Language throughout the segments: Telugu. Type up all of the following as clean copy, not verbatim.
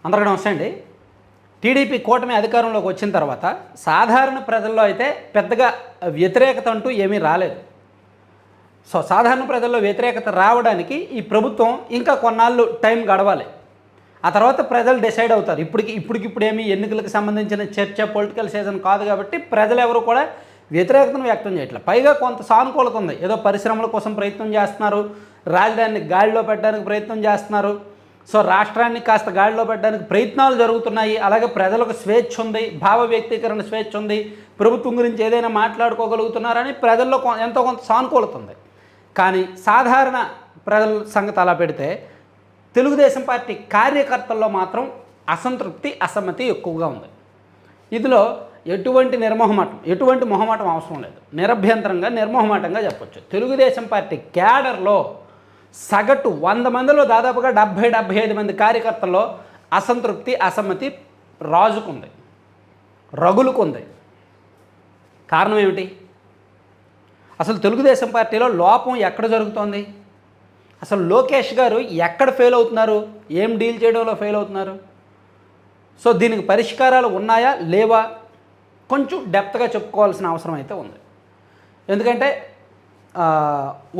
అందరికీ నమస్తే అండి. టీడీపీ కూటమి అధికారంలోకి వచ్చిన తర్వాత సాధారణ ప్రజల్లో అయితే పెద్దగా వ్యతిరేకత అంటూ ఏమీ రాలేదు. సో సాధారణ ప్రజల్లో వ్యతిరేకత రావడానికి ఈ ప్రభుత్వం ఇంకా కొన్నాళ్ళు టైం గడవాలి. ఆ తర్వాత ప్రజలు డిసైడ్ అవుతారు. ఇప్పటికిప్పుడు ఏమీ ఎన్నికలకు సంబంధించిన చర్చ పొలిటికల్ సీజన్ కాదు కాబట్టి ప్రజలు ఎవరు కూడా వ్యతిరేకతను వ్యక్తం చేయట్లేదు. పైగా కొంత సానుకూలత ఉంది. ఏదో పరిశ్రమల కోసం ప్రయత్నం చేస్తున్నారు, రాజధానిని గాడిలో పెట్టడానికి ప్రయత్నం చేస్తున్నారు, సో రాష్ట్రాన్ని కాస్త గాడిలో పెట్టడానికి ప్రయత్నాలు జరుగుతున్నాయి. అలాగే ప్రజలకు స్వేచ్ఛ ఉంది, భావ వ్యక్తీకరణ స్వేచ్ఛ ఉంది, ప్రభుత్వం గురించి ఏదైనా మాట్లాడుకోగలుగుతున్నారని ప్రజల్లో ఎంతో కొంత సానుకూలత ఉంది. కానీ సాధారణ ప్రజల సంగతి అలా పెడితే తెలుగుదేశం పార్టీ కార్యకర్తల్లో మాత్రం అసంతృప్తి, అసమ్మతి ఎక్కువగా ఉంది. ఇందులో ఎటువంటి మొహమాటం అవసరం లేదు. నిరభ్యంతరంగా నిర్మోహమాటంగా చెప్పొచ్చు. తెలుగుదేశం పార్టీ క్యాడర్లో సగటు 100 మందిలో దాదాపుగా 70-75 మంది కార్యకర్తల్లో అసంతృప్తి, అసమ్మతి రగులుకుంది. కారణం ఏమిటి? అసలు తెలుగుదేశం పార్టీలో లోపం ఎక్కడ జరుగుతోంది? అసలు లోకేష్ గారు ఎక్కడ ఫెయిల్ అవుతున్నారు? ఏం డీల్ చేయడంలో ఫెయిల్ అవుతున్నారు? సో దీనికి పరిష్కారాలు ఉన్నాయా లేవా కొంచెం డెప్త్గా చెప్పుకోవాల్సిన అవసరం అయితే ఉంది. ఎందుకంటే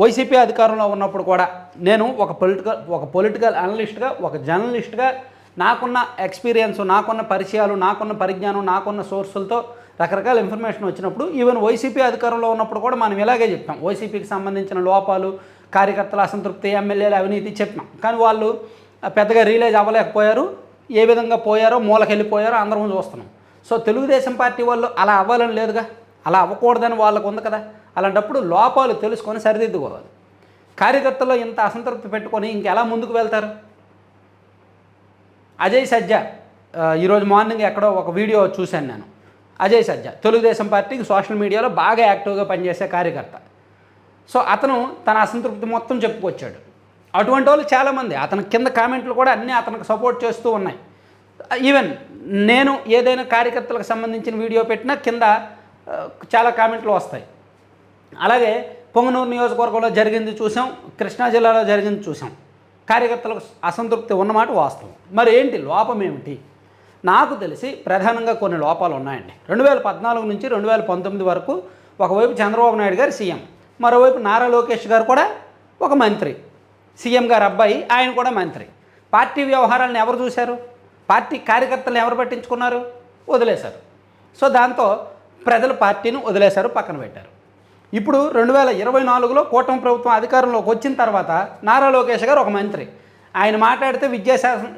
వైసీపీ అధికారంలో ఉన్నప్పుడు కూడా నేను ఒక పొలిటికల్ అనలిస్ట్గా, ఒక జర్నలిస్ట్గా నాకున్న ఎక్స్పీరియన్స్, నాకున్న పరిచయాలు, నాకున్న పరిజ్ఞానం, నాకున్న సోర్సులతో రకరకాల ఇన్ఫర్మేషన్ వచ్చినప్పుడు ఈవెన్ వైసీపీ అధికారంలో ఉన్నప్పుడు కూడా మనం ఇలాగే చెప్తాం. వైసీపీకి సంబంధించిన లోపాలు, కార్యకర్తల అసంతృప్తి, ఎమ్మెల్యేల అవినీతి చెప్పినాం. కానీ వాళ్ళు పెద్దగా రియలైజ్ అవ్వలేకపోయారు. ఏ విధంగా పోయారో, మూలకెళ్ళిపోయారో అందరం చూస్తున్నాం. సో తెలుగుదేశం పార్టీ వాళ్ళు అలా అవ్వాలని లేదుగా, అలా అవ్వకూడదని వాళ్ళకు ఉంది కదా. అలాంటప్పుడు లోపాలు తెలుసుకొని సరిదిద్దుకోవాలి. కార్యకర్తల్లో ఇంత అసంతృప్తి పెట్టుకొని ఇంకెలా ముందుకు వెళ్తారు? అజయ్ సజ్జా ఈరోజు మార్నింగ్ ఎక్కడో ఒక వీడియో చూశాను నేను. అజయ్ సజ్జా తెలుగుదేశం పార్టీకి సోషల్ మీడియాలో బాగా యాక్టివ్గా పనిచేసే కార్యకర్త. సో అతను తన అసంతృప్తి మొత్తం చెప్పుకొచ్చాడు. అటువంటి వాళ్ళు చాలామంది, అతని కింద కామెంట్లు కూడా అన్నీ అతనికి సపోర్ట్ చేస్తూ ఉన్నాయి. ఈవెన్ నేను ఏదైనా కార్యకర్తలకు సంబంధించిన వీడియో పెట్టినా కింద చాలా కామెంట్లు వస్తాయి. అలాగే పొంగనూరు నియోజకవర్గంలో జరిగింది చూసాం, కృష్ణా జిల్లాలో జరిగింది చూసాం. కార్యకర్తలకు అసంతృప్తి ఉన్నమాట వాస్తవం. మరి ఏంటి లోపం ఏమిటి? నాకు తెలిసి ప్రధానంగా కొన్ని లోపాలు ఉన్నాయండి. 2014 నుంచి 2019 వరకు ఒకవైపు చంద్రబాబు నాయుడు గారు సీఎం, మరోవైపు నారా లోకేష్ గారు కూడా ఒక మంత్రి, సీఎం గారు అబ్బాయి, ఆయన కూడా మంత్రి. పార్టీ వ్యవహారాలను ఎవరు చూశారు? పార్టీ కార్యకర్తలను ఎవరు పట్టించుకున్నారు? వదిలేశారు. సో దాంతో ప్రజలు పార్టీని వదిలేశారు, పక్కన పెట్టారు. ఇప్పుడు 2024లో కూటమి ప్రభుత్వం అధికారంలోకి వచ్చిన తర్వాత నారా లోకేష్ గారు ఒక మంత్రి, ఆయన మాట్లాడితే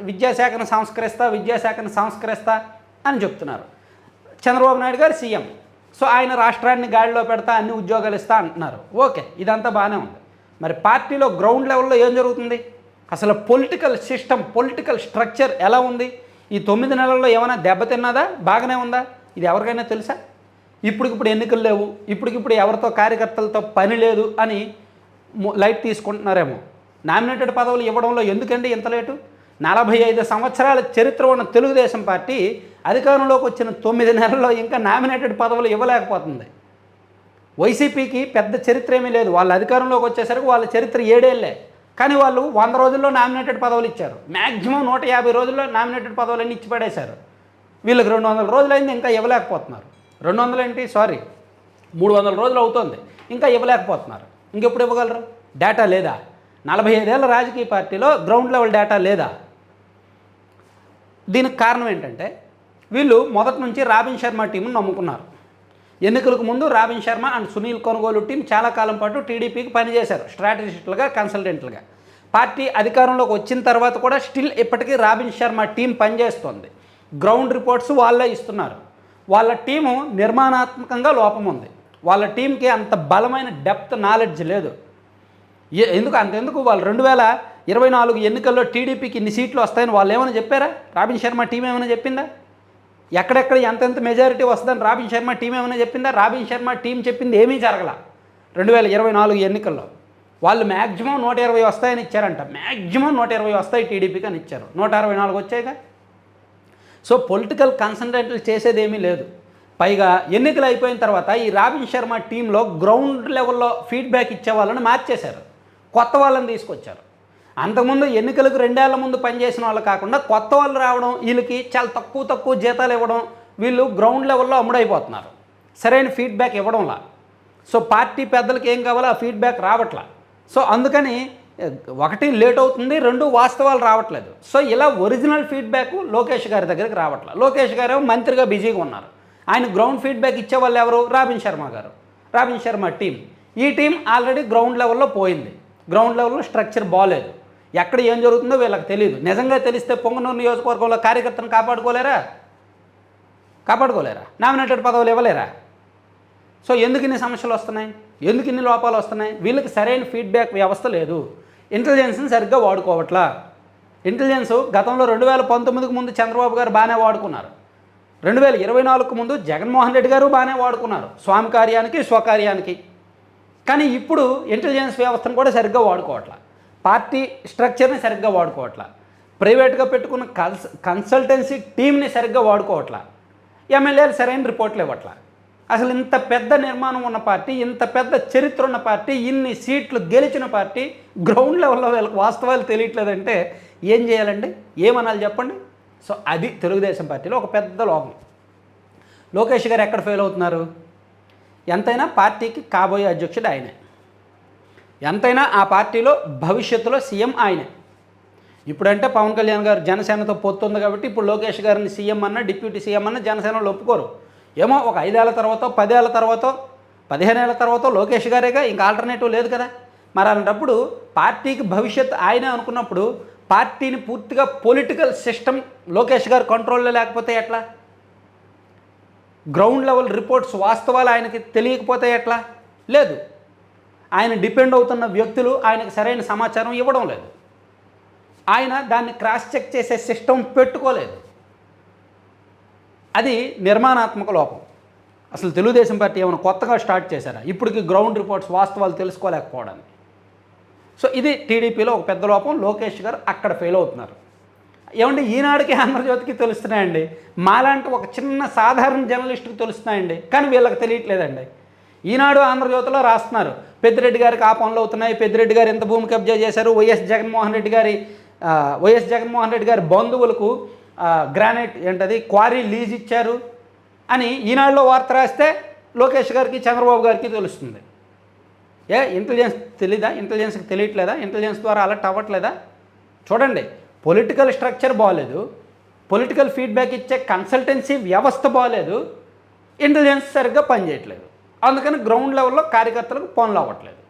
విద్యాశాఖను సంస్కరిస్తా అని చెప్తున్నారు. చంద్రబాబు నాయుడు గారు సీఎం, సో ఆయన రాష్ట్రాన్ని గాడిలో పెడతా, అన్ని ఉద్యోగాలు ఇస్తా అంటున్నారు. ఓకే, ఇదంతా బాగానే ఉంది. మరి పార్టీలో గ్రౌండ్ లెవెల్లో ఏం జరుగుతుంది? అసలు పొలిటికల్ సిస్టమ్, పొలిటికల్ స్ట్రక్చర్ ఎలా ఉంది? ఈ 9 నెలల్లో ఏమైనా దెబ్బతిన్నదా? బాగానే ఉందా? ఇది ఎవరికైనా తెలుసా? ఇప్పటికిప్పుడు ఎన్నికలు లేవు, ఇప్పటికిప్పుడు ఎవరితో కార్యకర్తలతో పని లేదు అని లైట్ తీసుకుంటున్నారేమో. నామినేటెడ్ పదవులు ఇవ్వడంలో ఎందుకండి ఇంత లేటు? 45 సంవత్సరాల చరిత్ర ఉన్న తెలుగుదేశం పార్టీ అధికారంలోకి వచ్చిన 9 నెలల్లో ఇంకా నామినేటెడ్ పదవులు ఇవ్వలేకపోతుంది. వైసీపీకి పెద్ద చరిత్ర ఏమీ లేదు. వాళ్ళ అధికారంలోకి వచ్చేసరికి వాళ్ళ చరిత్ర 7 ఏళ్లే. కానీ వాళ్ళు 100 రోజుల్లో నామినేటెడ్ పదవులు ఇచ్చారు. మ్యాక్సిమం 150 రోజుల్లో నామినేటెడ్ పదవులన్నీ ఇచ్చి పడేశారు. వీళ్ళకి 200 రోజులైంది, ఇంకా ఇవ్వలేకపోతున్నారు. 200 ఏంటి, సారీ 300 రోజులు అవుతుంది, ఇంకా ఇవ్వలేకపోతున్నారు. ఇంకెప్పుడు ఇవ్వగలరు? డేటా లేదా? 45 ఏళ్ల రాజకీయ పార్టీలో గ్రౌండ్ లెవెల్ డేటా లేదా? దీనికి కారణం ఏంటంటే వీళ్ళు మొదటి నుంచి రాబిన్ శర్మ టీంను నమ్ముకున్నారు. ఎన్నికలకు ముందు రాబిన్ శర్మ అండ్ సునీల్ కొనుగోలు టీం చాలా కాలం పాటు టీడీపీకి పనిచేశారు, స్ట్రాటజిస్టులుగా, కన్సల్టెంట్లుగా. పార్టీ అధికారంలోకి వచ్చిన తర్వాత కూడా స్టిల్ ఇప్పటికీ రాబిన్ శర్మ టీం పనిచేస్తోంది. గ్రౌండ్ రిపోర్ట్స్ వాళ్ళే ఇస్తున్నారు. వాళ్ళ టీము నిర్మాణాత్మకంగా లోపం ఉంది. వాళ్ళ టీంకి అంత బలమైన డెప్త్ నాలెడ్జ్ లేదు. అంతెందుకు వాళ్ళు 2024 ఎన్నికల్లో టీడీపీకి ఇన్ని సీట్లు వస్తాయని వాళ్ళు ఏమైనా చెప్పారా? రాబిన్ శర్మ టీం ఏమైనా చెప్పిందా? ఎక్కడెక్కడ ఎంతెంత మెజారిటీ వస్తుందని రాబిన్ శర్మ టీం ఏమైనా చెప్పిందా? రాబిన్ శర్మ టీం చెప్పింది ఏమీ జరగల. 2024 ఎన్నికల్లో వాళ్ళు మ్యాక్సిమం 120 వస్తాయని ఇచ్చారంట. మ్యాక్సిమం 120 వస్తాయి టీడీపీకి అని ఇచ్చారు. 164 వచ్చాయిగా. సో పొలిటికల్ కన్సల్టెంట్లు చేసేది ఏమీ లేదు. పైగా ఎన్నికలు అయిపోయిన తర్వాత ఈ రాబిన్ శర్మ టీంలో గ్రౌండ్ లెవెల్లో ఫీడ్బ్యాక్ ఇచ్చే వాళ్ళని మార్చేశారు, కొత్త వాళ్ళని తీసుకొచ్చారు. అంతకుముందు ఎన్నికలకు 2 ఏళ్ల ముందు పనిచేసిన వాళ్ళు కాకుండా కొత్త వాళ్ళు రావడం, వీళ్ళకి చాలా తక్కువ జీతాలు ఇవ్వడం, వీళ్ళు గ్రౌండ్ లెవెల్లో అమ్ముడైపోతున్నారు. సరైన ఫీడ్బ్యాక్ ఇవ్వడంలా. సో పార్టీ పెద్దలకి ఏం కావాలో ఆ ఫీడ్బ్యాక్ రావట్లా. సో అందుకని ఒకటి లేట్ అవుతుంది, 2 వాస్తవాలు రావట్లేదు. సో ఇలా ఒరిజినల్ ఫీడ్బ్యాక్ లోకేష్ గారి దగ్గరికి రావట్లా. లోకేష్ గారు మంత్రిగా బిజీగా ఉన్నారు. ఆయన గ్రౌండ్ ఫీడ్బ్యాక్ ఇచ్చేవాళ్ళు ఎవరు? రాబిన్ శర్మ గారు, రాబిన్ శర్మ టీం. ఈ టీం ఆల్రెడీ గ్రౌండ్ లెవెల్లో పోయింది. గ్రౌండ్ లెవెల్లో స్ట్రక్చర్ బాగలేదు. ఎక్కడ ఏం జరుగుతుందో వీళ్ళకి తెలియదు. నిజంగా తెలిస్తే పొంగనూరు నియోజకవర్గంలో కార్యకర్తను కాపాడుకోలేరా? నామినేటెడ్ పదవులు ఇవ్వలేరా? సో ఎందుకు ఇన్ని సమస్యలు వస్తున్నాయి? ఎందుకు ఇన్ని లోపాలు వస్తున్నాయి? వీళ్ళకి సరైన ఫీడ్బ్యాక్ వ్యవస్థ లేదు. ఇంటెలిజెన్స్ని సరిగ్గా వాడుకోవట్లా. ఇంటెలిజెన్స్ గతంలో 2019కు ముందు చంద్రబాబు గారు బాగానే వాడుకున్నారు. 2024కు ముందు జగన్మోహన్ రెడ్డి గారు బాగానే వాడుకున్నారు, స్వామి కార్యానికి స్వకార్యానికి. కానీ ఇప్పుడు ఇంటెలిజెన్స్ వ్యవస్థను కూడా సరిగ్గా వాడుకోవట్లా. పార్టీ స్ట్రక్చర్ని సరిగ్గా వాడుకోవట్లా. ప్రైవేట్గా పెట్టుకున్న కన్సల్టెన్సీ టీంని సరిగ్గా వాడుకోవట్లా. ఎమ్మెల్యేలు సరైన రిపోర్ట్లు ఇవ్వట్లా. అసలు ఇంత పెద్ద నిర్మాణం ఉన్న పార్టీ, ఇంత పెద్ద చరిత్ర ఉన్న పార్టీ, ఇన్ని సీట్లు గెలిచిన పార్టీ గ్రౌండ్ లెవెల్లో వీళ్ళకి వాస్తవాలు తెలియట్లేదంటే ఏం చేయాలండి? ఏమనాలి చెప్పండి? సో అది తెలుగుదేశం పార్టీలో ఒక పెద్ద లోపం. లోకేష్ గారు ఎక్కడ ఫెయిల్ అవుతున్నారు? ఎంతైనా పార్టీకి కాబోయే అధ్యక్షుడు ఆయనే. ఎంతైనా ఆ పార్టీలో భవిష్యత్తులో సీఎం ఆయనే. ఇప్పుడంటే పవన్ కళ్యాణ్ గారు జనసేనతో పొత్తుంది కాబట్టి ఇప్పుడు లోకేష్ గారిని సీఎం అన్న, డిప్యూటీ సీఎం అన్న జనసేనలో ఒప్పుకోరు. ఏమో ఒక 5 ఏళ్ల తర్వాత, 10 ఏళ్ల తర్వాత, 15 ఏళ్ల తర్వాత లోకేష్ గారేగా, ఇంకా ఆల్టర్నేటివ్ లేదు కదా. మరి అలాంటప్పుడు పార్టీకి భవిష్యత్ ఆయనే అనుకున్నప్పుడు పార్టీని పూర్తిగా పొలిటికల్ సిస్టమ్ లోకేష్ గారు కంట్రోల్లో లేకపోతే ఎట్లా? గ్రౌండ్ లెవెల్ రిపోర్ట్స్ వాస్తవాలు ఆయనకి తెలియకపోతే ఎట్లా? లేదు. ఆయన డిపెండ్ అవుతున్న వ్యక్తులు ఆయనకు సరైన సమాచారం ఇవ్వడం లేదు. ఆయన దాన్ని క్రాస్ చెక్ చేసే సిస్టమ్ పెట్టుకోలేదు. అది నిర్మాణాత్మక లోపం. అసలు తెలుగుదేశం పార్టీ ఏమైనా కొత్తగా స్టార్ట్ చేశారా ఇప్పటికి గ్రౌండ్ రిపోర్ట్స్ వాస్తవాలు తెలుసుకోలేకపోవడానికి? సో ఇది టీడీపీలో ఒక పెద్ద లోపం. లోకేష్ గారు అక్కడ ఫెయిల్ అవుతున్నారు. ఏమంటే ఈనాడుకి ఆంధ్రజ్యోతికి తెలుస్తున్నాయండి, మాలాంటి ఒక చిన్న సాధారణ జర్నలిస్టుకి తెలుస్తున్నాయండి, కానీ వీళ్ళకి తెలియట్లేదండి. ఈనాడు ఆంధ్రజ్యోతిలో రాస్తున్నారు, పెద్దిరెడ్డి గారికి ఆ పనులు అవుతున్నాయి, పెద్దిరెడ్డి గారు ఎంత భూమి కబ్జా చేశారు, వైఎస్ జగన్మోహన్ రెడ్డి గారి బంధువులకు గ్రానైట్ ఏంటది క్వారీ లీజ్ ఇచ్చారు అని ఈనాడులో వార్త రాస్తే లోకేష్ గారికి చంద్రబాబు గారికి తెలుస్తుంది. ఇంటెలిజెన్స్ తెలీదా? ఇంటెలిజెన్స్కి తెలియట్లేదా? ఇంటెలిజెన్స్ ద్వారా అలర్ట్ అవ్వట్లేదా? చూడండి, పొలిటికల్ స్ట్రక్చర్ బాగోలేదు, పొలిటికల్ ఫీడ్బ్యాక్ ఇచ్చే కన్సల్టెన్సీ వ్యవస్థ బాగోలేదు, ఇంటెలిజెన్స్ సరిగ్గా పనిచేయట్లేదు. అందుకని గ్రౌండ్ లెవెల్లో కార్యకర్తలకు పనులు అవ్వట్లేదు.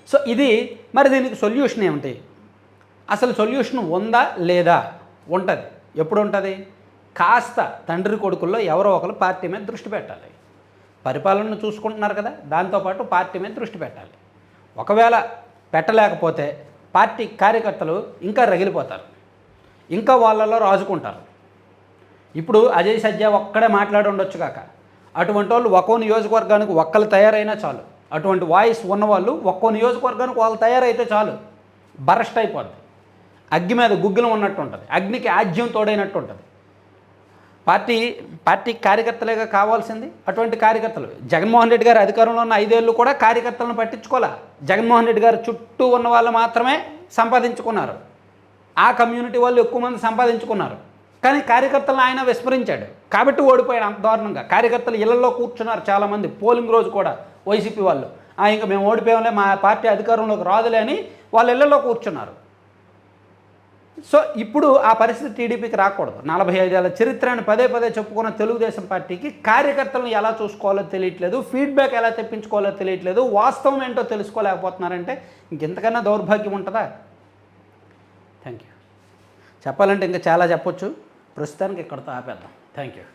సో ఇది మరి దీనికి సొల్యూషన్ ఏమిటి? అసలు సొల్యూషన్ ఉందా లేదా? ఉంటుంది. ఎప్పుడు ఉంటుంది? కాస్త తండ్రి కొడుకుల్లో ఎవరో ఒకరు పార్టీ మీద దృష్టి పెట్టాలి. పరిపాలనను చూసుకుంటున్నారు కదా, దాంతోపాటు పార్టీ మీద దృష్టి పెట్టాలి. ఒకవేళ పెట్టలేకపోతే పార్టీ కార్యకర్తలు ఇంకా రగిలిపోతారు, ఇంకా వాళ్ళలో రాజుకుంటారు. ఇప్పుడు అజయ్ సజ్జా ఒక్కడే మాట్లాడి ఉండొచ్చు కాక, అటువంటి వాళ్ళు ఒక్కో నియోజకవర్గానికి ఒక్కరు తయారైనా చాలు, అటువంటి వాయిస్ ఉన్నవాళ్ళు ఒక్కో నియోజకవర్గానికి వాళ్ళు తయారైతే చాలు, బరస్ట్ అయిపోద్ది. అగ్గి మీద గుగ్గిలం ఉన్నట్టు ఉంటుంది, అగ్నికి ఆజ్యం తోడైనట్టు ఉంటుంది. పార్టీ కార్యకర్తలేగా కావాల్సింది. అటువంటి కార్యకర్తలు జగన్మోహన్ రెడ్డి గారు అధికారంలో ఉన్న 5 ఏళ్ళు కూడా కార్యకర్తలను పట్టించుకోలే. జగన్మోహన్ రెడ్డి గారు చుట్టూ ఉన్న వాళ్ళు మాత్రమే సంపాదించుకున్నారు, ఆ కమ్యూనిటీ వాళ్ళు ఎక్కువ మంది సంపాదించుకున్నారు. కానీ కార్యకర్తలను ఆయన విస్మరించాడు కాబట్టి ఓడిపోయాడు అంత దారుణంగా. కార్యకర్తలు ఇళ్లలో కూర్చున్నారు చాలామంది, పోలింగ్ రోజు కూడా వైసీపీ వాళ్ళు ఇంకా మేము ఓడిపోయాంలే, మా పార్టీ అధికారంలోకి రాదులే అని వాళ్ళ ఇళ్లలో కూర్చున్నారు. సో ఇప్పుడు ఆ పరిస్థితి టీడీపీకి రాకూడదు. 45 ఏళ్ల చరిత్రను పదే చెప్పుకున్న తెలుగుదేశం పార్టీకి కార్యకర్తలను ఎలా చూసుకోవాలో తెలియట్లేదు, ఫీడ్బ్యాక్ ఎలా తెప్పించుకోవాలో తెలియట్లేదు, వాస్తవం ఏంటో తెలుసుకోలేకపోతున్నారంటే ఇంకెంతకన్నా దౌర్భాగ్యం ఉంటుందా? Thank you. చెప్పాలంటే ఇంకా చాలా చెప్పొచ్చు, ప్రస్తుతానికి ఇక్కడితో ఆపేద్దాం. Thank you.